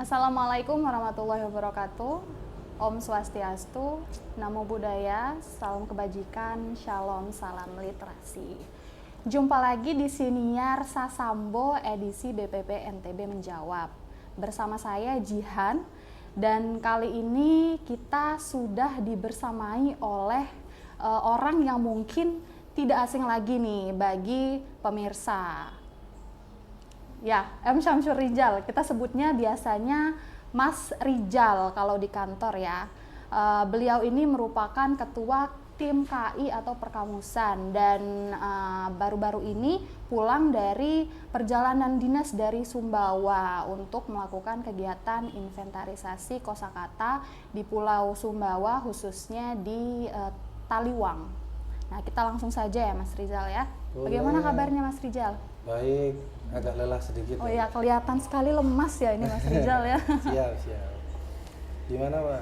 Assalamualaikum warahmatullahi wabarakatuh. Om Swastiastu, Namo Buddhaya, salam kebajikan, shalom, salam literasi. Jumpa lagi di Siniar Sasambo edisi BPP NTB Menjawab. Bersama saya Jihan, dan kali ini kita sudah dibersamai oleh orang yang mungkin tidak asing lagi nih bagi pemirsa. Ya, M. Syamsur Rijal, kita sebutnya biasanya Mas Rijal kalau di kantor ya. Beliau ini merupakan ketua tim KI atau perkamusan dan baru-baru ini pulang dari perjalanan dinas dari Sumbawa untuk melakukan kegiatan inventarisasi kosakata di Pulau Sumbawa, khususnya di Taliwang. Nah, kita langsung saja ya Mas Rijal ya. Bagaimana kabarnya Mas Rijal? Baik, agak lelah sedikit. Oh ya, kelihatan sekali lemas ya ini Mas Rijal ya. Siap. Gimana Pak?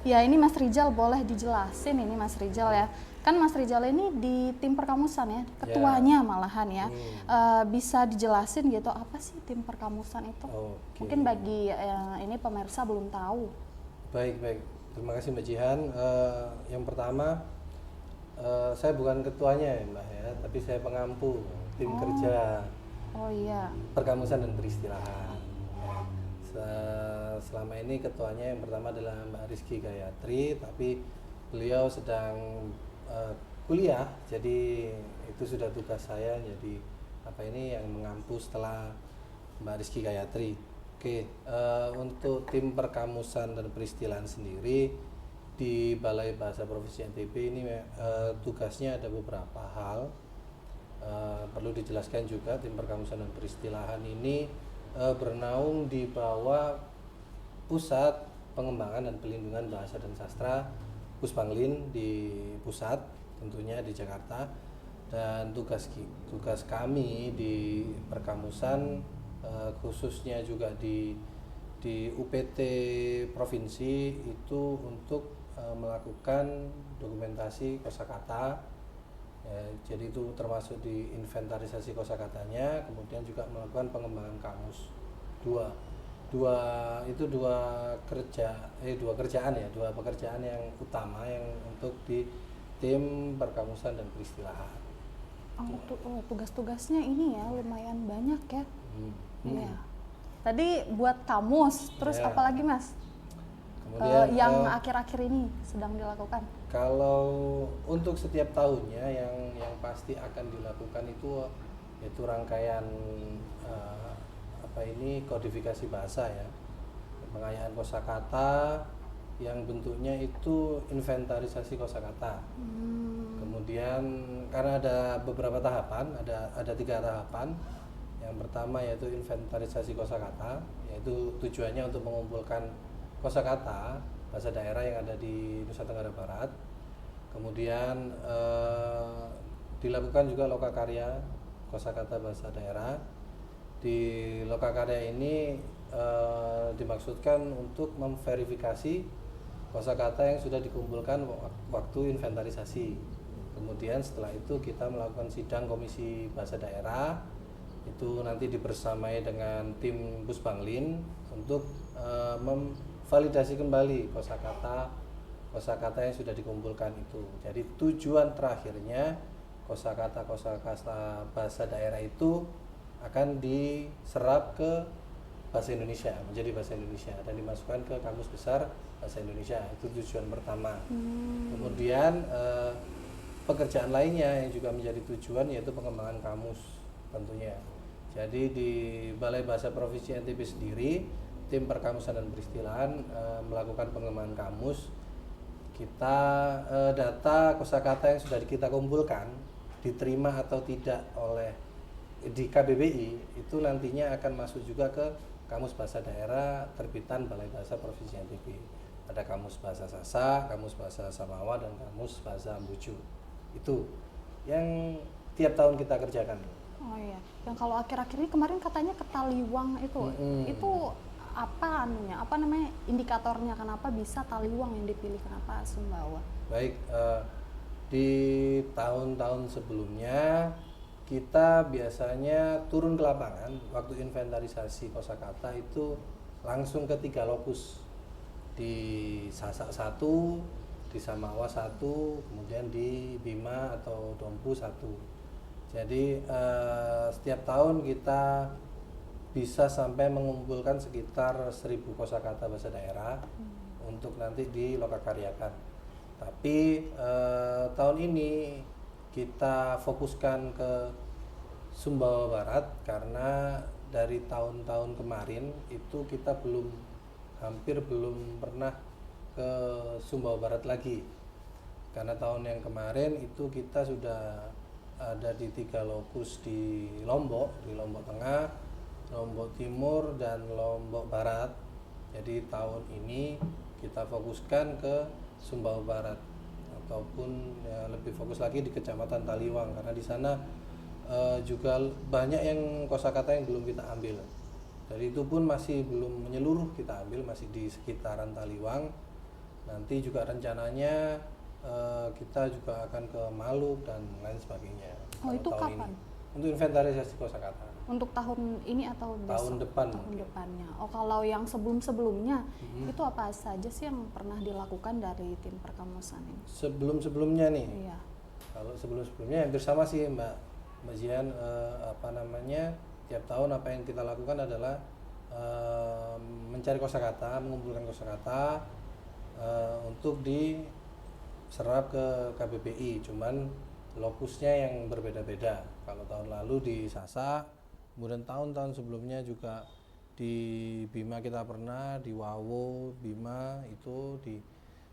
Ya, ini Mas Rijal boleh dijelasin ini Mas Rijal ya. Kan Mas Rijal ini di tim perkamusan ya, ketuanya malahan ya. Bisa dijelasin gitu apa sih tim perkamusan itu? Okay. Mungkin bagi ini pemirsa belum tahu. Baik. Terima kasih Mbak Jihan. Yang pertama, saya bukan ketuanya ya Mbak ya, tapi saya pengampu tim kerja. Oh iya. Perkamusan dan peristilahan. Selama ini ketuanya yang pertama adalah Mbak Rizky Gayatri, tapi beliau sedang kuliah, jadi itu sudah tugas saya. Jadi yang mengampu setelah Mbak Rizky Gayatri. Oke, untuk tim perkamusan dan peristilahan sendiri di Balai Bahasa Provinsi NTB ini tugasnya ada beberapa hal. Perlu dijelaskan juga, tim perkamusan dan peristilahan ini bernaung di bawah Pusat Pengembangan dan Pelindungan Bahasa dan Sastra Puspanglin di pusat, tentunya di Jakarta. Dan tugas kami di perkamusan khususnya juga di UPT provinsi itu untuk melakukan dokumentasi kosakata. Ya, jadi itu termasuk di inventarisasi kosakatanya, kemudian juga melakukan pengembangan kamus. Dua pekerjaan yang utama yang untuk di tim perkamusan dan peristilahan. Tugas-tugasnya ini ya lumayan banyak ya. Iya. Tadi buat kamus, terus apa lagi Mas? Kemudian yang akhir-akhir ini sedang dilakukan. Kalau untuk setiap tahunnya yang pasti akan dilakukan itu yaitu rangkaian kodifikasi bahasa ya, pengayaan kosakata yang bentuknya itu inventarisasi kosakata. Kemudian karena ada beberapa tahapan, ada 3 tahapan. Yang pertama yaitu inventarisasi kosakata, yaitu tujuannya untuk mengumpulkan kosakata bahasa daerah yang ada di Nusa Tenggara Barat. Kemudian dilakukan juga lokakarya kosakata bahasa daerah. Di lokakarya ini dimaksudkan untuk memverifikasi kosakata yang sudah dikumpulkan waktu inventarisasi. Kemudian setelah itu kita melakukan sidang komisi bahasa daerah, itu nanti dibersamai dengan tim Puspanglin untuk memvalidasi kembali kosakata yang sudah dikumpulkan itu. Jadi tujuan terakhirnya kosakata bahasa daerah itu akan diserap ke bahasa Indonesia, menjadi bahasa Indonesia dan dimasukkan ke Kamus Besar Bahasa Indonesia. Itu tujuan pertama. Kemudian pekerjaan lainnya yang juga menjadi tujuan yaitu pengembangan kamus tentunya. Jadi di Balai Bahasa Provinsi NTB sendiri, tim perkamusan dan peristilahan melakukan pengembangan kamus. Kita data kosakata yang sudah kita kumpulkan, diterima atau tidak oleh di KBBI, itu nantinya akan masuk juga ke Kamus Bahasa Daerah terbitan Balai Bahasa Provinsi NTB. Ada Kamus Bahasa Sasak, Kamus Bahasa Samawa, dan Kamus Bahasa Ambuju. Itu yang tiap tahun kita kerjakan. Oh iya, yang kalau akhir-akhir ini kemarin katanya ke Taliwang itu apa indikatornya, kenapa bisa Taliwang yang dipilih, kenapa Sumbawa? Baik, di tahun-tahun sebelumnya kita biasanya turun ke lapangan waktu inventarisasi kosakata itu langsung ke 3 lokus, di Sasak 1, di Samawa 1, kemudian di Bima atau Dompu 1. Jadi setiap tahun kita bisa sampai mengumpulkan sekitar 1.000 kosakata bahasa daerah untuk nanti dilokakaryakan. Tapi tahun ini kita fokuskan ke Sumbawa Barat karena dari tahun-tahun kemarin itu kita hampir belum pernah ke Sumbawa Barat lagi. Karena tahun yang kemarin itu kita sudah ada di 3 lokus di Lombok Tengah, Lombok Timur, dan Lombok Barat. Jadi tahun ini kita fokuskan ke Sumbawa Barat, ataupun ya, lebih fokus lagi di Kecamatan Taliwang karena di sana juga banyak yang kosakata yang belum kita ambil. Dari itu pun masih belum menyeluruh kita ambil, masih di sekitaran Taliwang. Nanti juga rencananya kita juga akan ke Maluk dan lain sebagainya. Oh, itu tahun kapan? Ini. Untuk inventarisasi kosakata. Untuk tahun ini atau besok? Tahun depan. Tahun depannya. Oh, kalau yang sebelum-sebelumnya itu apa saja sih yang pernah dilakukan dari tim perkamusan ini? Sebelum-sebelumnya nih. Iya. Kalau sebelum-sebelumnya hampir sama sih Mbak Zian, tiap tahun apa yang kita lakukan adalah mencari kosakata, mengumpulkan kosakata untuk diserap ke KBBI, cuman lokusnya yang berbeda-beda. Kalau tahun lalu di Sasak, kemudian tahun-tahun sebelumnya juga di Bima kita pernah, di Wawo Bima itu, di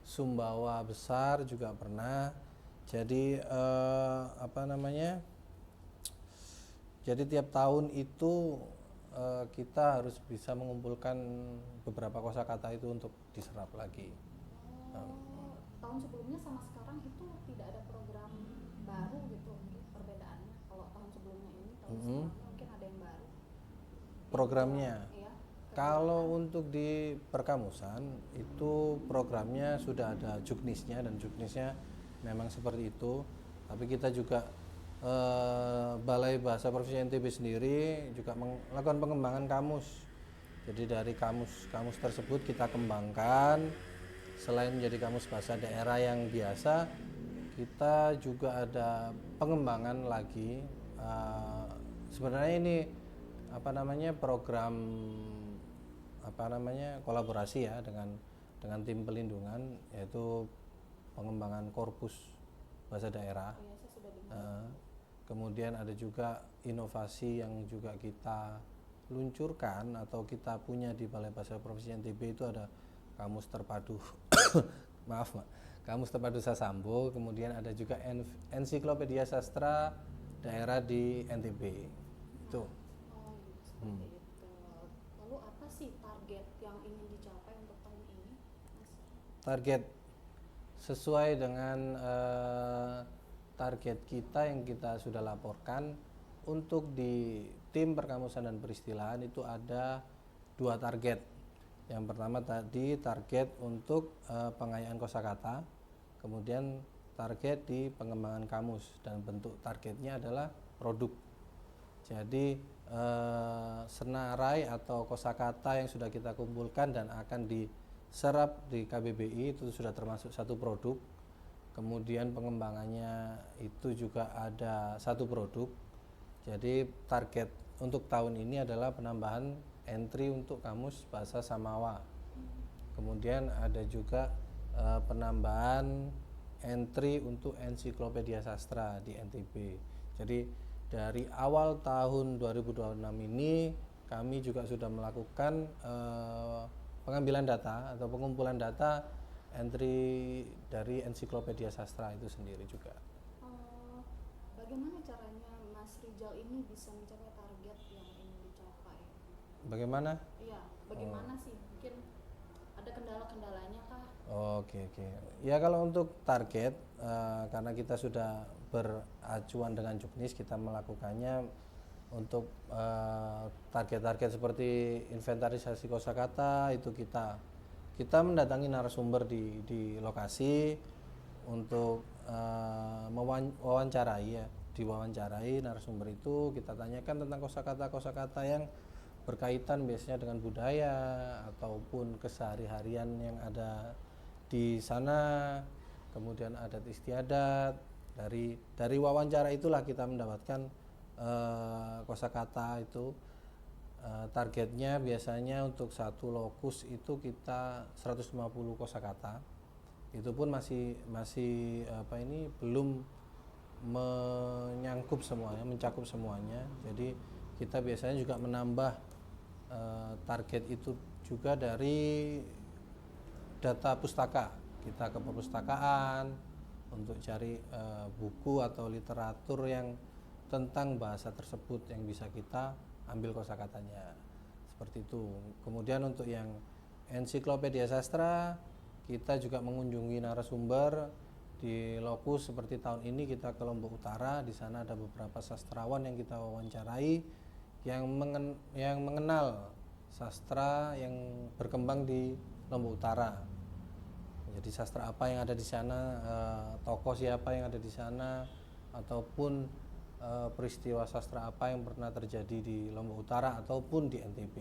Sumbawa Besar juga pernah. Jadi jadi tiap tahun itu kita harus bisa mengumpulkan beberapa kosakata itu untuk diserap lagi. Tahun sebelumnya sama sekarang itu tidak ada program baru gitu, mungkin perbedaannya. Kalau tahun sebelumnya ini, tahun sekarang mungkin ada yang baru. Programnya. Iya. Kalau untuk di perkamusan itu programnya sudah ada juknisnya, dan juknisnya memang seperti itu. Tapi kita juga Balai Bahasa Provinsi NTB sendiri juga melakukan pengembangan kamus. Jadi dari kamus tersebut kita kembangkan. Selain menjadi kamus bahasa daerah yang biasa, kita juga ada pengembangan lagi. Sebenarnya ini program kolaborasi ya dengan tim pelindungan, yaitu pengembangan korpus bahasa daerah. Kemudian ada juga inovasi yang juga kita luncurkan atau kita punya di Balai Bahasa Provinsi NTB, itu ada kamus terpadu kamus terpadu Sasambo. Kemudian ada juga ensiklopedia sastra daerah di NTB itu. Seperti itu. Lalu apa sih target yang ingin dicapai untuk tahun ini, Mas? Target sesuai dengan target kita yang kita sudah laporkan. Untuk di tim perkamusan dan peristilahan itu ada 2 target. Yang pertama tadi target untuk pengayaan kosakata, kemudian target di pengembangan kamus, dan bentuk targetnya adalah produk. Jadi senarai atau kosakata yang sudah kita kumpulkan dan akan diserap di KBBI itu sudah termasuk satu produk. Kemudian pengembangannya itu juga ada 1 produk. Jadi target untuk tahun ini adalah penambahan entry untuk kamus bahasa Samawa. Kemudian ada juga penambahan entry untuk ensiklopedia sastra di NTB. Jadi dari awal tahun 2026 ini kami juga sudah melakukan pengambilan data atau pengumpulan data entry dari ensiklopedia sastra itu sendiri juga. Bagaimana caranya Mas Rijal ini bisa mencapai target yang ingin dicapai? Bagaimana? Iya, bagaimana sih? Mungkin ada kendala-kendalanya kah? Oke. Ya kalau untuk target, karena kita sudah beracuan dengan juknis, kita melakukannya untuk target-target seperti inventarisasi kosakata itu kita mendatangi narasumber di lokasi untuk mewawancarai ya. Diwawancarai narasumber itu, kita tanyakan tentang kosakata yang berkaitan biasanya dengan budaya ataupun kesehari-harian yang ada di sana, kemudian adat istiadat. Dari wawancara itulah kita mendapatkan kosakata itu. Targetnya biasanya untuk satu lokus itu kita 150 kosakata. Itu pun masih belum mencakup semuanya. Jadi kita biasanya juga menambah target itu juga dari data pustaka. Kita ke perpustakaan untuk cari buku atau literatur yang tentang bahasa tersebut yang bisa kita ambil kosakatanya. Seperti itu. Kemudian untuk yang ensiklopedia sastra, kita juga mengunjungi narasumber di lokus. Seperti tahun ini kita ke Lombok Utara. Di sana ada beberapa sastrawan yang kita wawancarai yang mengenal sastra yang berkembang di Lombok Utara. Jadi sastra apa yang ada di sana, tokoh siapa yang ada di sana, ataupun peristiwa sastra apa yang pernah terjadi di Lombok Utara ataupun di NTB.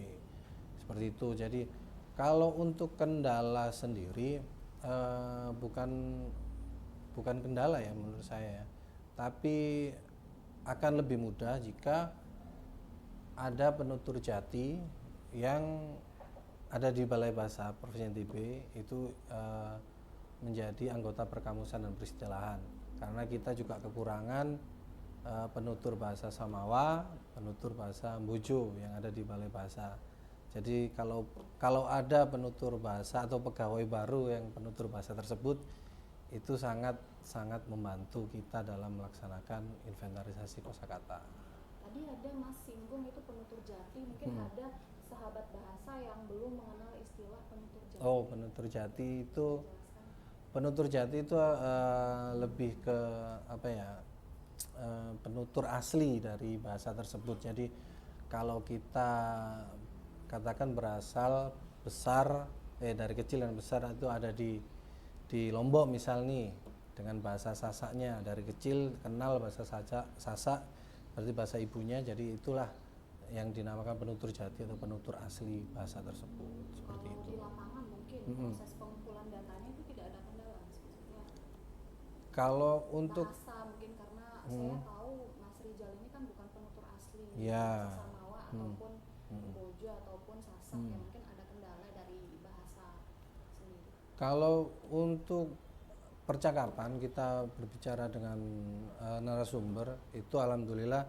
Seperti itu. Jadi kalau untuk kendala sendiri bukan kendala ya menurut saya, tapi akan lebih mudah jika ada penutur jati yang ada di Balai Bahasa Provinsi NTB itu menjadi anggota perkamusan dan peristilahan, karena kita juga kekurangan penutur bahasa Samawa, penutur bahasa Mbojo yang ada di Balai Bahasa. Jadi kalau ada penutur bahasa atau pegawai baru yang penutur bahasa tersebut, itu sangat membantu kita dalam melaksanakan inventarisasi kosakata. Tadi ada Mas singgung itu penutur jati, mungkin ada sahabat bahasa yang belum mengenal istilah penutur jati. Oh, penutur jati itu lebih ke penutur asli dari bahasa tersebut. Jadi kalau kita katakan berasal besar dari kecil dan besar itu ada di Lombok misal nih, dengan bahasa Sasaknya, dari kecil kenal bahasa Sasak berarti bahasa ibunya, jadi itulah yang dinamakan penutur jati atau penutur asli bahasa tersebut. Seperti kalau itu. di lapangan mungkin proses pengumpulan datanya itu tidak ada kendala sebetulnya. Kalau untuk Bahasa mungkin karena saya tahu Mas Rijal ini kan bukan penutur asli Ya. bahasa Samawa ataupun Bojo ataupun Sasak, ya mungkin ada kendala dari bahasa sendiri. Kalau untuk percakapan kita berbicara dengan narasumber itu alhamdulillah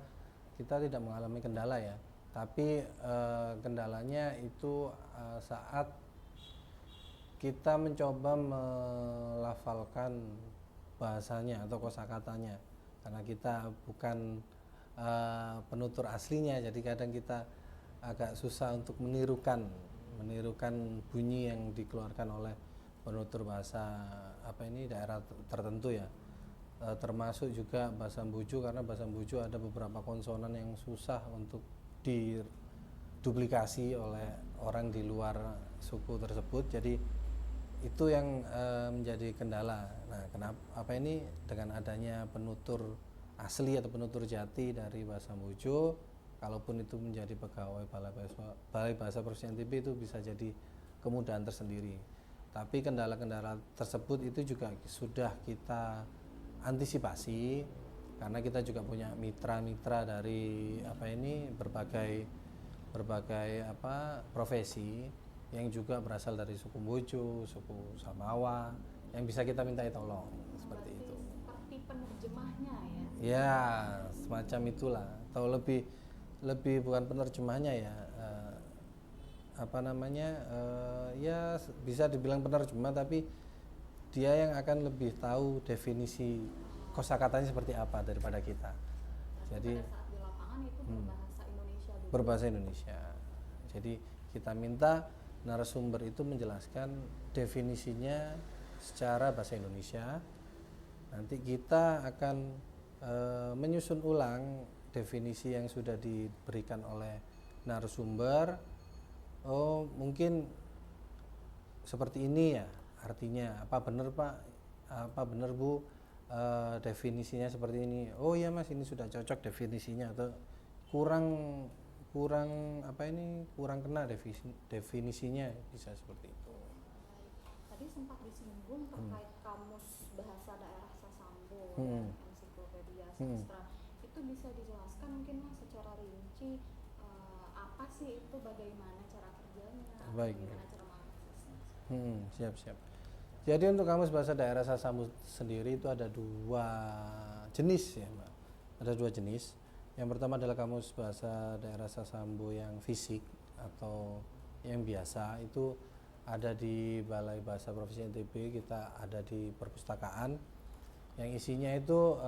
kita tidak mengalami kendala ya. Tapi kendalanya itu saat kita mencoba melafalkan bahasanya atau kosakatanya, karena kita bukan penutur aslinya, jadi kadang kita agak susah untuk menirukan bunyi yang dikeluarkan oleh penutur bahasa daerah tertentu ya. Termasuk juga bahasa Mbojo, karena bahasa Mbojo ada beberapa konsonan yang susah untuk diduplikasi oleh orang di luar suku tersebut. Jadi itu yang menjadi kendala. Nah, dengan adanya penutur asli atau penutur jati dari bahasa Mbojo, kalaupun itu menjadi pegawai Balai Bahasa Provinsi NTB, itu bisa jadi kemudahan tersendiri. Tapi kendala-kendala tersebut itu juga sudah kita antisipasi, karena kita juga punya mitra-mitra dari berbagai profesi yang juga berasal dari suku Mbojo, suku Samawa, yang bisa kita mintai tolong seperti itu. Seperti penerjemahnya ya. Ya, semacam itulah, atau lebih bukan penerjemahnya ya, ya bisa dibilang penerjemah, tapi dia yang akan lebih tahu definisi kosakatanya seperti apa daripada kita. Jadi pada saat di lapangan itu berbahasa Indonesia dulu. Berbahasa Indonesia. Jadi kita minta narasumber itu menjelaskan definisinya secara bahasa Indonesia. Nanti kita akan menyusun ulang definisi yang sudah diberikan oleh narasumber. Oh, mungkin seperti ini ya artinya. Apa benar Pak? Apa benar Bu? Definisinya seperti ini. Oh iya Mas, ini sudah cocok definisinya, atau kurang kurang apa ini kurang kena definisinya, bisa seperti itu. Tadi sempat disinggung terkait kamus bahasa daerah Sasambo Hmm. dan ensiklopedia Hmm. sastra. Itu bisa dijelaskan mungkin Mas secara rinci apa sih itu, bagaimana cara kerjanya, Baik. bagaimana cara mengaksesnya? Siap. Jadi untuk kamus bahasa daerah Sasambo sendiri itu ada dua jenis ya, Mbak. Ada dua jenis. Yang pertama adalah kamus bahasa daerah Sasambo yang fisik atau yang biasa, itu ada di Balai Bahasa Provinsi NTB, kita ada di perpustakaan. Yang isinya itu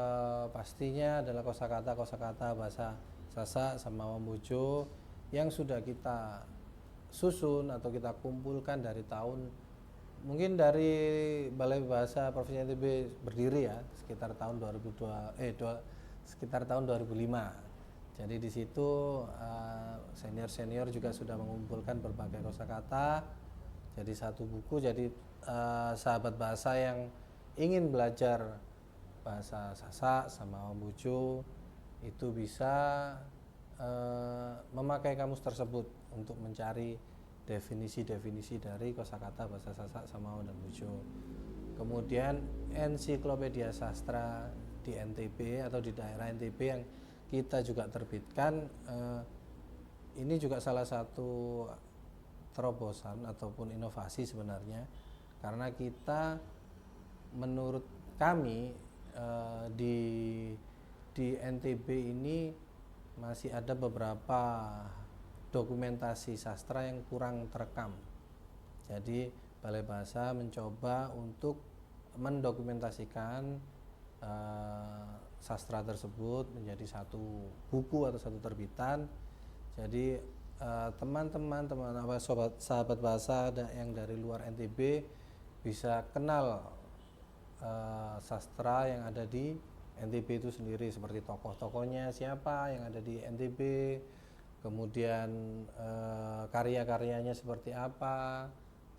pastinya adalah kosakata bahasa Sasak sama Wambojo yang sudah kita susun atau kita kumpulkan dari tahun, mungkin dari Balai Bahasa Provinsi NTB berdiri ya sekitar tahun 2005. Jadi di situ senior juga sudah mengumpulkan berbagai kosakata jadi satu buku. Jadi sahabat bahasa yang ingin belajar bahasa Sasak sama Wambojo itu bisa memakai kamus tersebut untuk mencari definisi dari kosakata bahasa Sasak, Samawa dan Bojo. Kemudian ensiklopedia sastra di NTB atau di daerah NTB yang kita juga terbitkan, ini juga salah satu terobosan ataupun inovasi sebenarnya, karena kita menurut kami di NTB ini masih ada beberapa dokumentasi sastra yang kurang terekam. Jadi Balai Bahasa mencoba untuk mendokumentasikan sastra tersebut menjadi satu buku atau satu terbitan. Jadi teman-teman sahabat bahasa yang dari luar NTB bisa kenal sastra yang ada di NTB itu sendiri, seperti tokoh-tokohnya siapa yang ada di NTB, kemudian karya-karyanya seperti apa,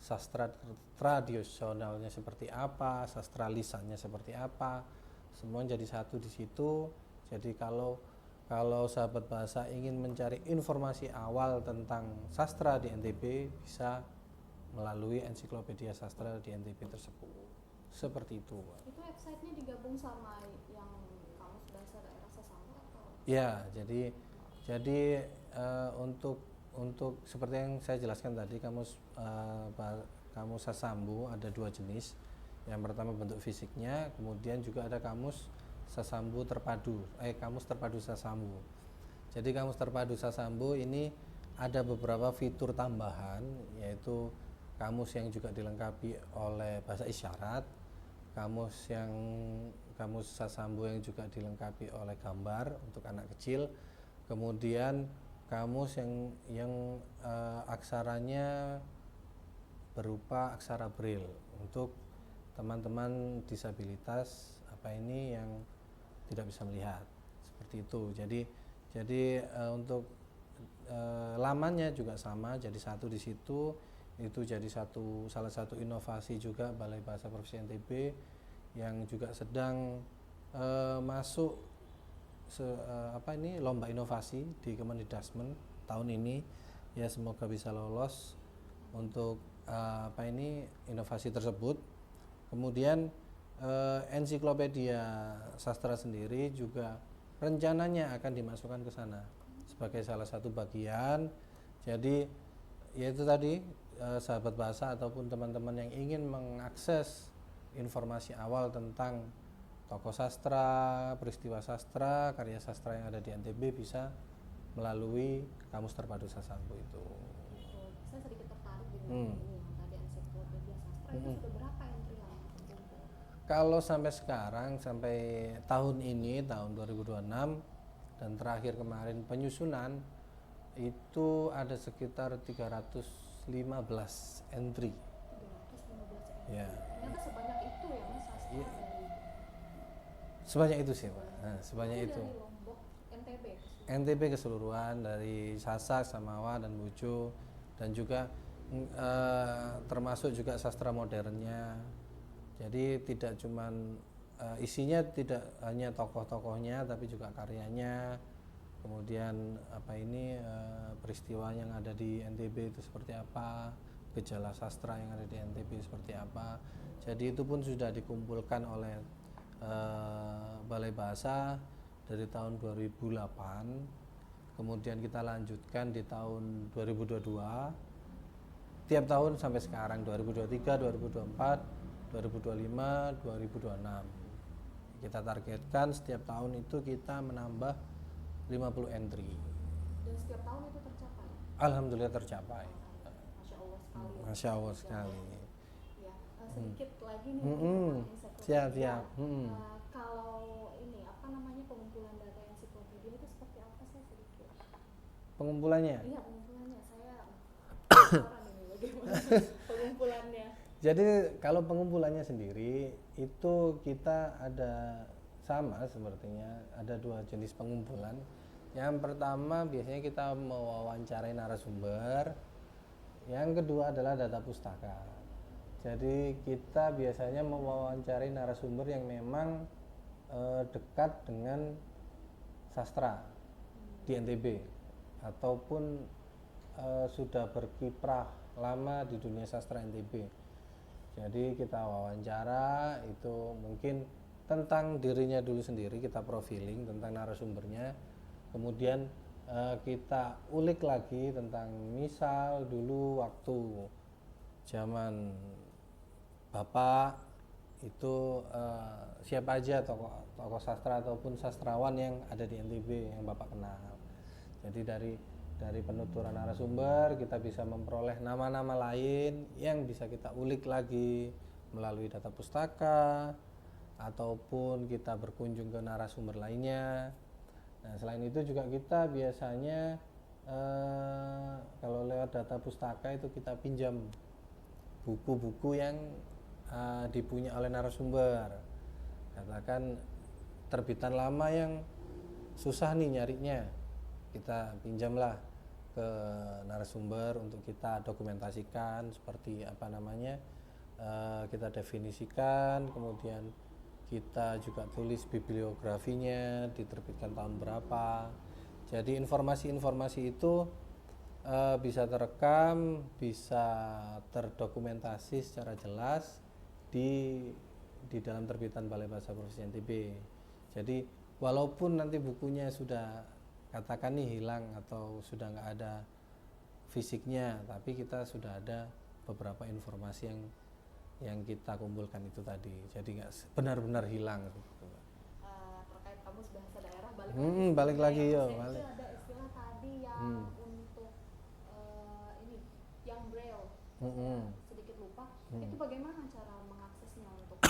sastra tradisionalnya seperti apa, sastra lisannya seperti apa, semua jadi satu di situ. Jadi kalau sahabat bahasa ingin mencari informasi awal tentang sastra di NTB bisa melalui ensiklopedia sastra di NTB tersebut. Seperti itu. Itu websitenya digabung sama yang kamus bahasa daerah Sasambo atau? Ya, jadi untuk seperti yang saya jelaskan tadi, kamus Sasambo ada dua jenis. Yang pertama bentuk fisiknya, kemudian juga ada kamus Sasambo terpadu, kamus terpadu Sasambo. Jadi kamus terpadu Sasambo ini ada beberapa fitur tambahan, yaitu kamus yang juga dilengkapi oleh bahasa isyarat, kamus Sasambo yang juga dilengkapi oleh gambar untuk anak kecil, kemudian kamus yang aksaranya berupa aksara braille untuk teman-teman disabilitas yang tidak bisa melihat, seperti itu. Jadi untuk lamannya juga sama, jadi satu di situ. Itu jadi salah satu inovasi juga Balai Bahasa Provinsi NTB yang juga sedang masuk lomba inovasi di Kemendikbud tahun ini ya, semoga bisa lolos untuk inovasi tersebut. Kemudian ensiklopedia sastra sendiri juga rencananya akan dimasukkan ke sana sebagai salah satu bagian. Jadi yaitu tadi sahabat bahasa ataupun teman-teman yang ingin mengakses informasi awal tentang tokoh sastra, peristiwa sastra, karya sastra yang ada di NTB bisa melalui kamus terpadu Sasambo itu. Saya sedikit tertarik dengan ini yang tadi ensiklopedia sastra. Itu sudah berapa entry yang terkumpul? Kalau sampai sekarang, sampai tahun ini, tahun 2026 dan terakhir kemarin penyusunan, itu ada sekitar 315 entry. 315 entry. Ya. Ternyata sebanyak itu ya Mas sastra dari Sebanyak itu sih, Pak. Nah, sebanyak itu. Dari Lombok, NTB. NTB keseluruhan, dari Sasak, Samawa dan Bojo, dan juga termasuk juga sastra modernnya. Jadi tidak cuman isinya tidak hanya tokoh-tokohnya, tapi juga karyanya, kemudian kemudian peristiwa yang ada di NTB itu seperti apa, gejala sastra yang ada di NTB seperti apa. Jadi itu pun sudah dikumpulkan oleh Balai Bahasa dari tahun 2008, kemudian kita lanjutkan di tahun 2022, tiap tahun sampai sekarang 2023, 2024, 2025, 2026. Kita targetkan setiap tahun itu kita menambah 50 entry. Dan setiap tahun itu tercapai. Alhamdulillah tercapai. Masya Allah sekali. Masya Allah sekali. Ya, sedikit lagi nih Siap. Kalau ini apa namanya pengumpulan data ensiklopedia itu seperti apa sih sedikit? Pengumpulannya? Iya, pengumpulannya saya penasaran ini bagaimana pengumpulannya. Jadi kalau pengumpulannya sendiri itu kita ada sama sepertinya, ada 2 jenis pengumpulan. Yang pertama biasanya kita mewawancarai narasumber, yang kedua adalah data pustaka. Jadi kita biasanya mewawancarai narasumber yang memang dekat dengan sastra di NTB ataupun sudah berkiprah lama di dunia sastra NTB. Jadi kita wawancara itu mungkin tentang dirinya dulu sendiri, kita profiling tentang narasumbernya, kemudian kita ulik lagi tentang misal dulu waktu zaman Bapak itu siapa aja tokoh sastra ataupun sastrawan yang ada di NTB yang Bapak kenal. Jadi dari penuturan narasumber kita bisa memperoleh nama-nama lain yang bisa kita ulik lagi melalui data pustaka ataupun kita berkunjung ke narasumber lainnya. Nah, selain itu juga kita biasanya kalau lewat data pustaka itu kita pinjam buku-buku yang dipunya oleh narasumber. Katakan terbitan lama yang susah nih nyarinya, kita pinjamlah ke narasumber untuk kita dokumentasikan seperti apa namanya, kita definisikan, kemudian kita juga tulis bibliografinya, diterbitkan tahun berapa. Jadi informasi-informasi itu bisa terekam, bisa terdokumentasi secara jelas di dalam terbitan Balai Bahasa Provinsi NTB. Jadi walaupun nanti bukunya sudah katakan nih hilang atau sudah nggak ada fisiknya, tapi kita sudah ada beberapa informasi yang kita kumpulkan itu tadi. Jadi nggak benar-benar hilang gitu. Terkait kamus bahasa daerah balik lagi yo. Ada istilah tadi yang untuk ini yang braille. Sedikit lupa. Itu bagaimana cara mengaksesnya untuk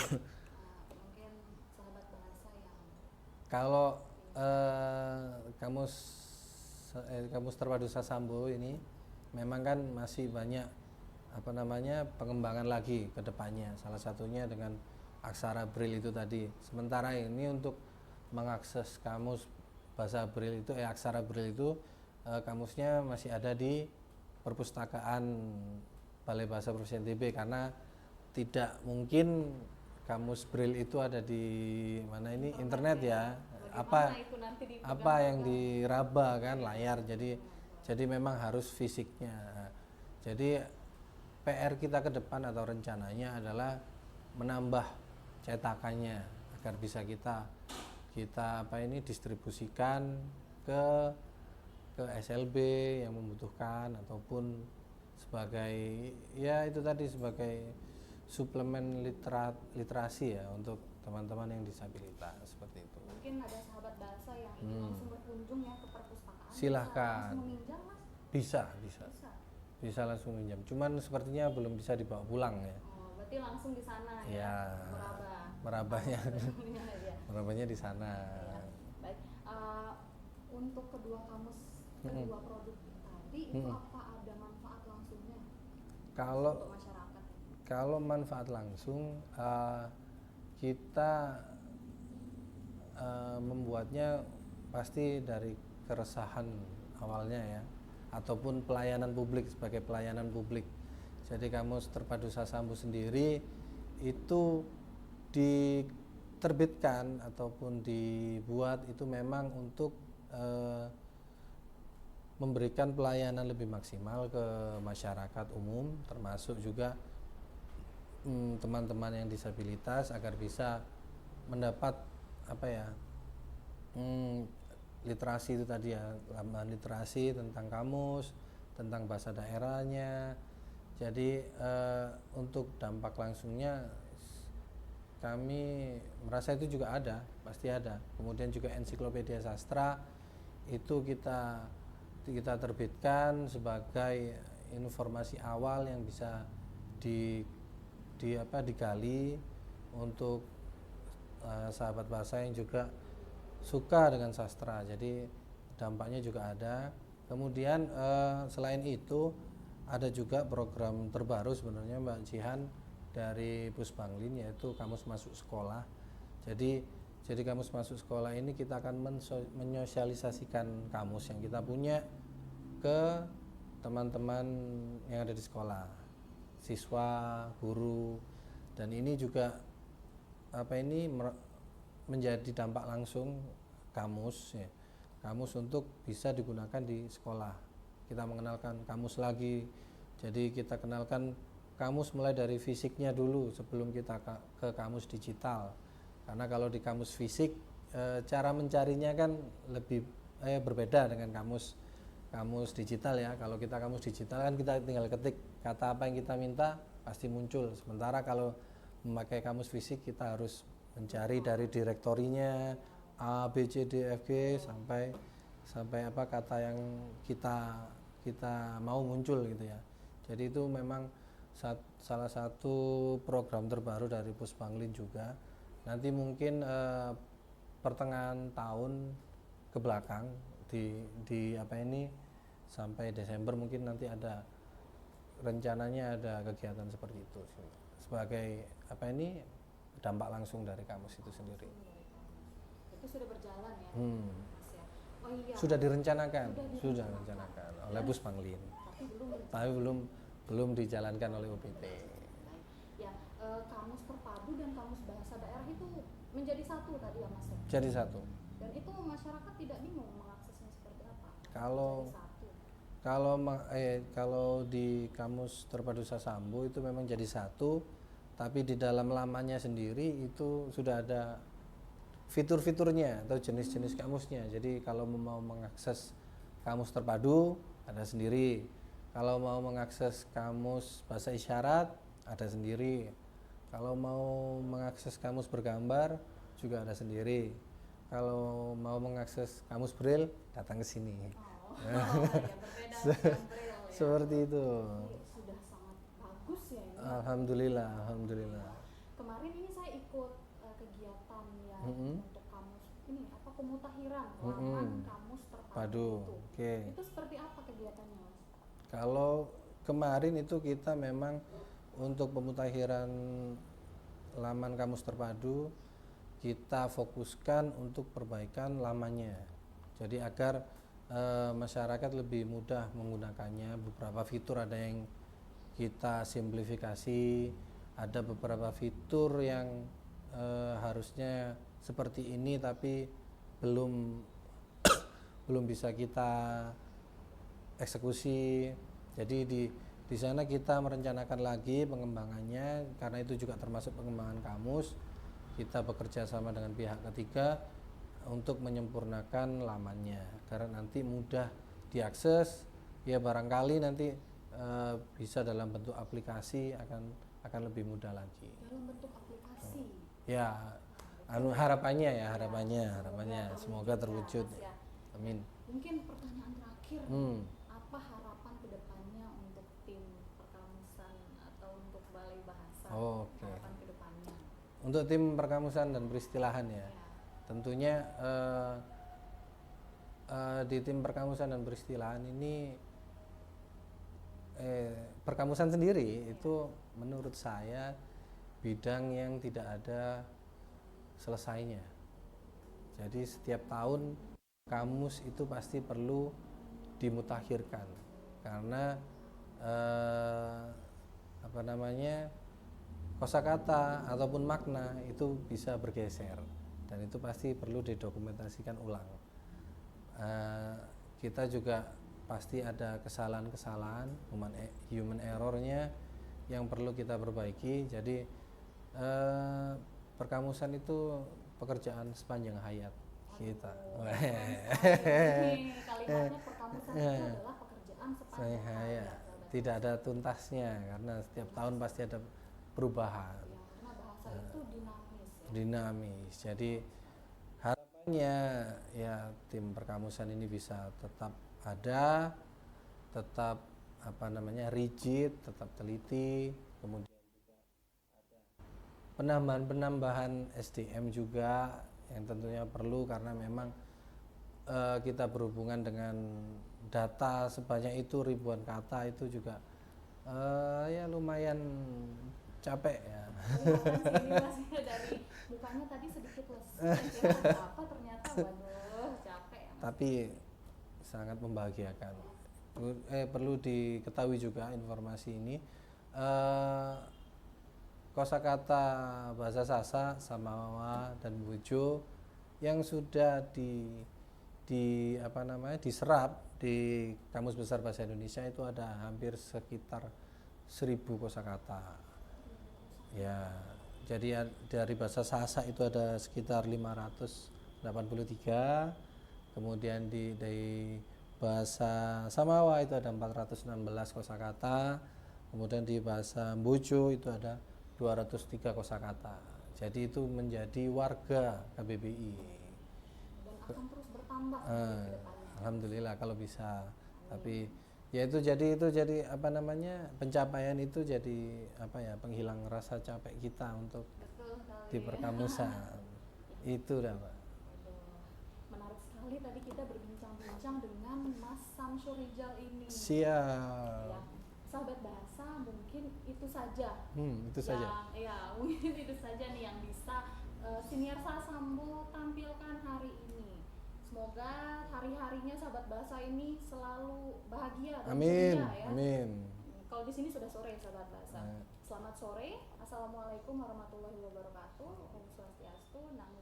mungkin sahabat bahasa yang kalau kamus terpadu Sasambo ini memang kan masih banyak apa namanya pengembangan lagi ke depannya, salah satunya dengan aksara braille itu tadi. Sementara ini untuk mengakses kamus bahasa braille itu aksara braille itu kamusnya masih ada di perpustakaan Balai Bahasa Provinsi NTB karena tidak mungkin kamus braille itu ada di mana ini internet ya. Apa yang diraba kan layar, jadi memang harus fisiknya. Jadi PR kita ke depan atau rencananya adalah menambah cetakannya agar bisa kita distribusikan ke SLB yang membutuhkan ataupun sebagai ya itu tadi sebagai suplemen literasi ya untuk teman-teman yang disabilitas seperti itu. Mungkin ada sahabat bahasa yang ingin langsung berkunjung ya ke perpustakaan. Silahkan. Langsung meminjam, Mas? Bisa langsung minjam. Cuman sepertinya belum bisa dibawa pulang ya. Oh, berarti langsung di sana ya. Merabahnya di sana. Ya. Baik. Untuk kedua produk tadi itu apa ada manfaat langsungnya? Untuk masyarakat? Kalau manfaat langsung kita membuatnya pasti dari keresahan awalnya ya, ataupun pelayanan publik, sebagai pelayanan publik. Jadi Kamus Terpadu Sasambo sendiri itu diterbitkan ataupun dibuat itu memang untuk memberikan pelayanan lebih maksimal ke masyarakat umum, termasuk juga teman-teman yang disabilitas agar bisa mendapat apa ya, literasi itu tadi ya, tambahan literasi tentang kamus, tentang bahasa daerahnya. Jadi untuk dampak langsungnya kami merasa itu juga ada, pasti ada. Kemudian juga ensiklopedia sastra itu kita terbitkan sebagai informasi awal yang bisa digali untuk sahabat bahasa yang juga suka dengan sastra. Jadi dampaknya juga ada. Kemudian selain itu ada juga program terbaru sebenarnya Mbak Jihan dari Puspanglin, yaitu Kamus Masuk Sekolah. Jadi Kamus Masuk Sekolah ini kita akan menyosialisasikan kamus yang kita punya ke teman-teman yang ada di sekolah, siswa, guru, dan ini juga menjadi dampak langsung kamus ya. Kamus untuk bisa digunakan di sekolah. Kita mengenalkan kamus lagi. Jadi kita kenalkan kamus mulai dari fisiknya dulu sebelum kita ke kamus digital. Karena kalau di kamus fisik cara mencarinya kan lebih berbeda dengan kamus digital ya. Kalau kita kamus digital kan kita tinggal ketik kata apa yang kita minta pasti muncul. Sementara kalau memakai kamus fisik kita harus mencari dari direktorinya A, B, C, D, F, G sampai apa kata yang kita mau muncul gitu ya. Jadi itu memang salah satu program terbaru dari Puspanglin juga. Nanti mungkin pertengahan tahun ke belakang sampai Desember mungkin nanti ada rencananya ada kegiatan seperti itu sebagai dampak langsung dari kamus itu sendiri. Itu sudah berjalan ya, Mas ya. Oh iya. Sudah direncanakan oleh Puspanglin. Tapi belum dijalankan oleh UPT. Ya, kamus terpadu dan kamus bahasa daerah itu menjadi satu tadi ya Mas ya. Jadi satu. Dan itu masyarakat tidak bingung mengaksesnya seperti apa. Kalau di kamus terpadu Sasambu itu memang jadi satu, tapi di dalam lamanya sendiri itu sudah ada fitur-fiturnya atau jenis-jenis kamusnya. Jadi kalau mau mengakses kamus terpadu ada sendiri. Kalau mau mengakses kamus bahasa isyarat ada sendiri. Kalau mau mengakses kamus bergambar juga ada sendiri. Kalau mau mengakses kamus Braille datang ke sini. Ya, berbeda dengan Braille ya. Seperti itu. Sudah sangat bagus ya ini. Alhamdulillah. Kemarin ini saya ikut kegiatan ya untuk kamus ini pemutahiran laman kamus terpadu itu. Okay. Itu seperti apa kegiatannya, Mas? Kalau kemarin itu kita memang untuk pemutahiran laman kamus terpadu kita fokuskan untuk perbaikan lamannya. Jadi agar masyarakat lebih mudah menggunakannya. Beberapa fitur ada yang kita simplifikasi, ada beberapa fitur yang harusnya seperti ini tapi belum bisa kita eksekusi. Jadi di sana kita merencanakan lagi pengembangannya, karena itu juga termasuk pengembangan kamus. Kita bekerja sama dengan pihak ketiga untuk menyempurnakan lamannya karena nanti mudah diakses ya, barangkali nanti bisa dalam bentuk aplikasi akan lebih mudah lagi. Dalam bentuk aplikasi. Ya, harapannya semoga terwujud. Amin. Mungkin pertanyaan terakhir, apa harapan kedepannya untuk tim perkamusan atau untuk Balai Bahasa? Harapan kedepannya. Untuk tim perkamusan dan peristilahan ya. Tentunya di tim perkamusan dan peristilahan ini perkamusan sendiri itu menurut saya bidang yang tidak ada selesainya. Jadi setiap tahun kamus itu pasti perlu dimutakhirkan karena kosakata ataupun makna itu bisa bergeser dan itu pasti perlu didokumentasikan ulang. Kita juga pasti ada kesalahan-kesalahan, human errornya yang perlu kita perbaiki. Jadi perkamusan itu pekerjaan sepanjang hayat kita. Ini kalimatnya perkamusan itu adalah pekerjaan sepanjang hayat. Tidak ada tuntasnya karena setiap tahun pasti ada perubahan. Ya, karena bahasa itu dinamis ya. Dinamis. Jadi harapannya ya tim perkamusan ini bisa tetap ada, tetap rigid, tetap teliti, kemudian juga ada penambahan SDM juga yang tentunya perlu karena memang kita berhubungan dengan data sebanyak itu, ribuan kata itu juga ya lumayan capek ya. Ini masih dari mukanya tadi sedikit lesu, kira apa ternyata, waduh capek ya. Tapi sangat membahagiakan. Perlu diketahui juga informasi ini, kosakata bahasa Sasak, Samawa dan Bojo yang sudah diserap di Kamus Besar Bahasa Indonesia itu ada hampir sekitar 1000 kosakata. Ya, jadi dari bahasa Sasak itu ada sekitar 583, kemudian dari bahasa Samawa itu ada 416 kosakata, kemudian di bahasa Bojo itu ada 203 kosakata. Jadi itu menjadi warga KBBI. Dan akan terus bertambah ke depannya. Alhamdulillah kalau bisa. Tapi ya itu jadi pencapaian itu jadi penghilang rasa capek kita untuk di perkamusan. Itu dah, Pak. Menarik sekali tadi kita berbincang-bincang dengan Mas Samsur Rijal ini. Siap. Ya, sahabat bahasa mungkin itu saja. Itu saja. Ya, mungkin itu saja nih yang bisa Siniar Sasambo tampilkan hari ini. Semoga hari-harinya sahabat bahasa ini selalu bahagia dan ceria ya. Amin. Kalau di sini sudah sore sahabat bahasa. Selamat sore. Assalamualaikum warahmatullahi wabarakatuh. Om Swastiastu. Namo